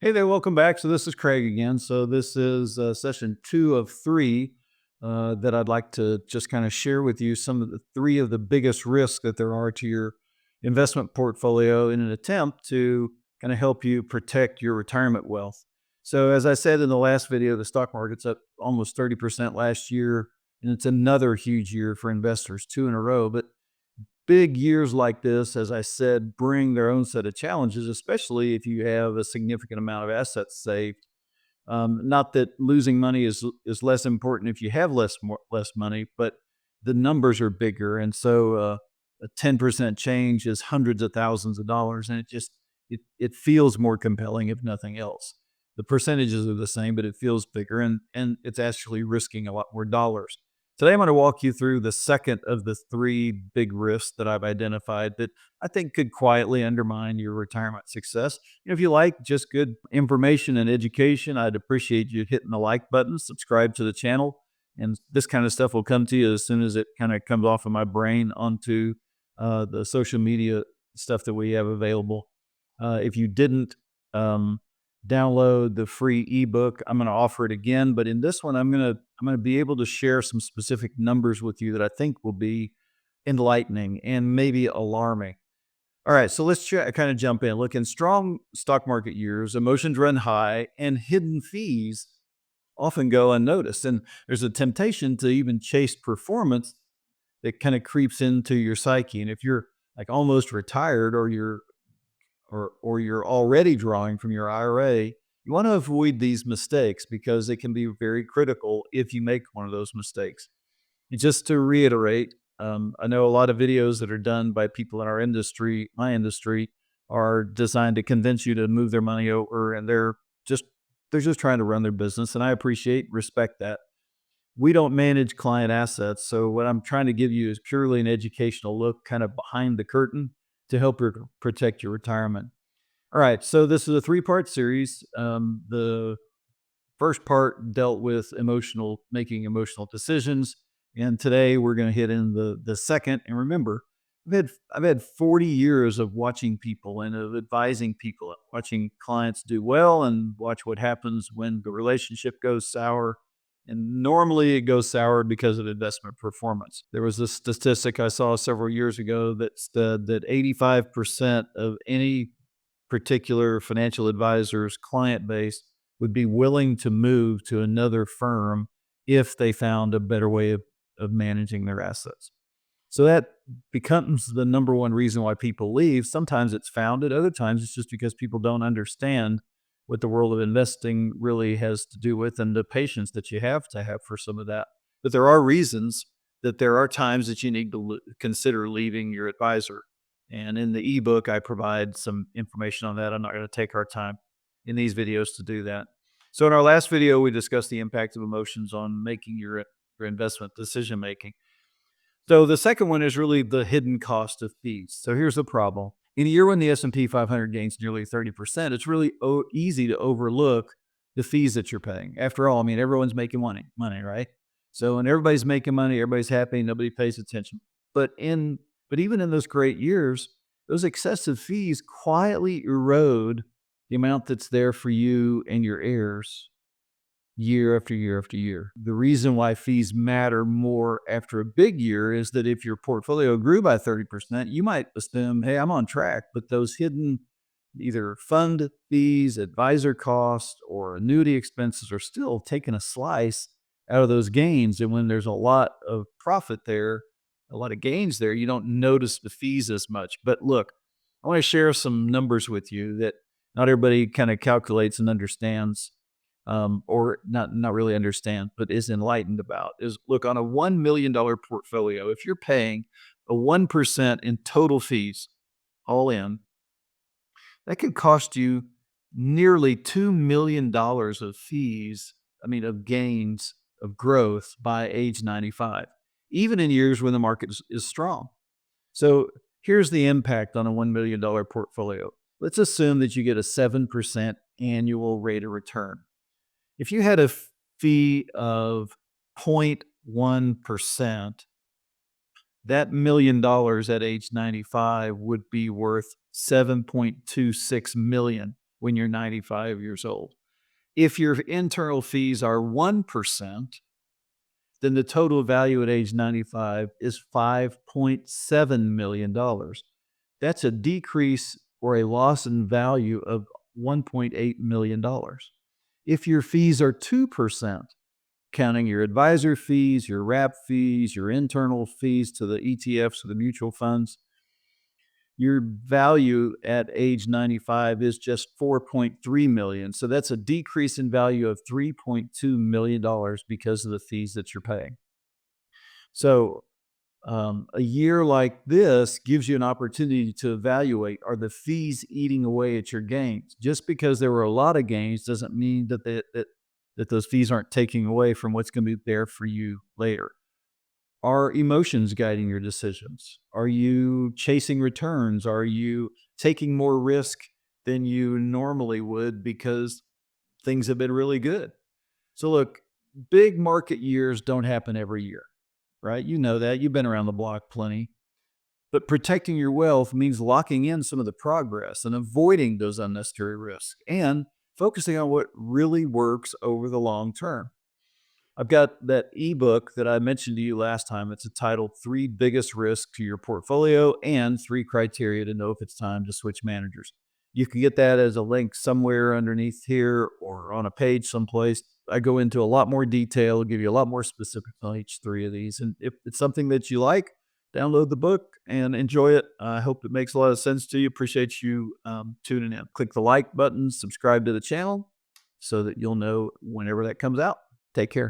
Hey there, welcome back. So this is Craig again. So this is session 2 of 3 that I'd like to just kind of share with you some of the three of the biggest risks that there are to your investment portfolio in an attempt to kind of help you protect your retirement wealth. So as I said in the last video, the stock market's up almost 30% last year, and it's another huge year for investors, 2 in a row. But big years like this, as I said, bring their own set of challenges, especially if you have a significant amount of assets saved. Not that losing money is less important if you have less money, but the numbers are bigger, and so a 10% change is hundreds of thousands of dollars, and it feels more compelling if nothing else. The percentages are the same, but it feels bigger, and it's actually risking a lot more dollars. Today, I'm going to walk you through the second of the three big risks that I've identified that I think could quietly undermine your retirement success. If you like just good information and education, I'd appreciate you hitting the like button, subscribe to the channel, and this kind of stuff will come to you as soon as it kind of comes off of my brain onto the social media stuff that we have available. If you didn't um, download the free ebook, I'm going to offer it again, but in this one, I'm going to be able to share some specific numbers with you that I think will be enlightening and maybe alarming. All right, so let's kind of jump in. Look, in strong stock market years, emotions run high and hidden fees often go unnoticed. And there's a temptation to even chase performance that kind of creeps into your psyche. And if you're like almost retired or you're already drawing from your IRA, you want to avoid these mistakes because they can be very critical if you make one of those mistakes. And just to reiterate, I know a lot of videos that are done by people in our industry, my industry, are designed to convince you to move their money over, and just they're just trying to run their business, and I appreciate, respect that. We don't manage client assets, so what I'm trying to give you is purely an educational look, kind of behind the curtain, to help protect your retirement. All right, so this is a three-part series. The first part dealt with making emotional decisions, and today we're going to hit in the second. And remember, I've had 40 years of watching people and of advising people, watching clients do well, and watch what happens when the relationship goes sour. And normally it goes sour because of investment performance. There was a statistic I saw several years ago that said that 85% of any particular financial advisor's client base would be willing to move to another firm if they found a better way of managing their assets. So that becomes the number one reason why people leave. Sometimes it's founded, other times it's just because people don't understand what the world of investing really has to do with and the patience that you have to have for some of that. But there are reasons that there are times that you need to consider leaving your advisor. And in the ebook, I provide some information on that. I'm not going to take our time in these videos to do that. So in our last video, we discussed the impact of emotions on making your investment decision making. So the second one is really the hidden cost of fees. So here's the problem. In a year when the S&P 500 gains nearly 30%, it's really easy to overlook the fees that you're paying. After all, I mean, everyone's making money, right? So when everybody's making money, everybody's happy, nobody pays attention. But in but even in those great years, those excessive fees quietly erode the amount that's there for you and your heirs year after year after year. The reason why fees matter more after a big year is that if your portfolio grew by 30%, you might assume, hey, I'm on track. But those hidden either fund fees, advisor costs, or annuity expenses are still taking a slice out of those gains. And when there's a lot of profit there, a lot of gains there, you don't notice the fees as much. But look, I want to share some numbers with you that not everybody kind of calculates and understands, or not really understand, but is enlightened about. Is look, on a $1 million portfolio, if you're paying a 1% in total fees, all in, that could cost you nearly $2 million of fees. I mean, of gains of growth by age 95, even in years when the market is strong. So here's the impact on a $1 million portfolio. Let's assume that you get a 7% annual rate of return. If you had a fee of 0.1%, that $1 million at age 95 would be worth 7.26 million. when you're 95 years old. If your internal fees are 1%, then the total value at age 95 is $5.7 million. That's a decrease or a loss in value of $1.8 million. If your fees are 2%, counting your advisor fees, your wrap fees, your internal fees to the ETFs or the mutual funds, your value at age 95 is just 4.3 million. So that's a decrease in value of $3.2 million because of the fees that you're paying. So a year like this gives you an opportunity to evaluate, are the fees eating away at your gains? Just because there were a lot of gains doesn't mean that those fees aren't taking away from what's going to be there for you later. Are emotions guiding your decisions? Are you chasing returns? Are you taking more risk than you normally would because things have been really good? So look, big market years don't happen every year, right? You know that. You've been around the block plenty. But protecting your wealth means locking in some of the progress and avoiding those unnecessary risks and focusing on what really works over the long term. I've got that ebook that I mentioned to you last time. It's entitled Three Biggest Risks to Your Portfolio and Three Criteria to Know If It's Time to Switch Managers. You can get that as a link somewhere underneath here or on a page someplace. I go into a lot more detail, give you a lot more specifics on each three of these. And if it's something that you like, download the book and enjoy it. I hope it makes a lot of sense to you. Appreciate you tuning in. Click the like button, subscribe to the channel so that you'll know whenever that comes out. Take care.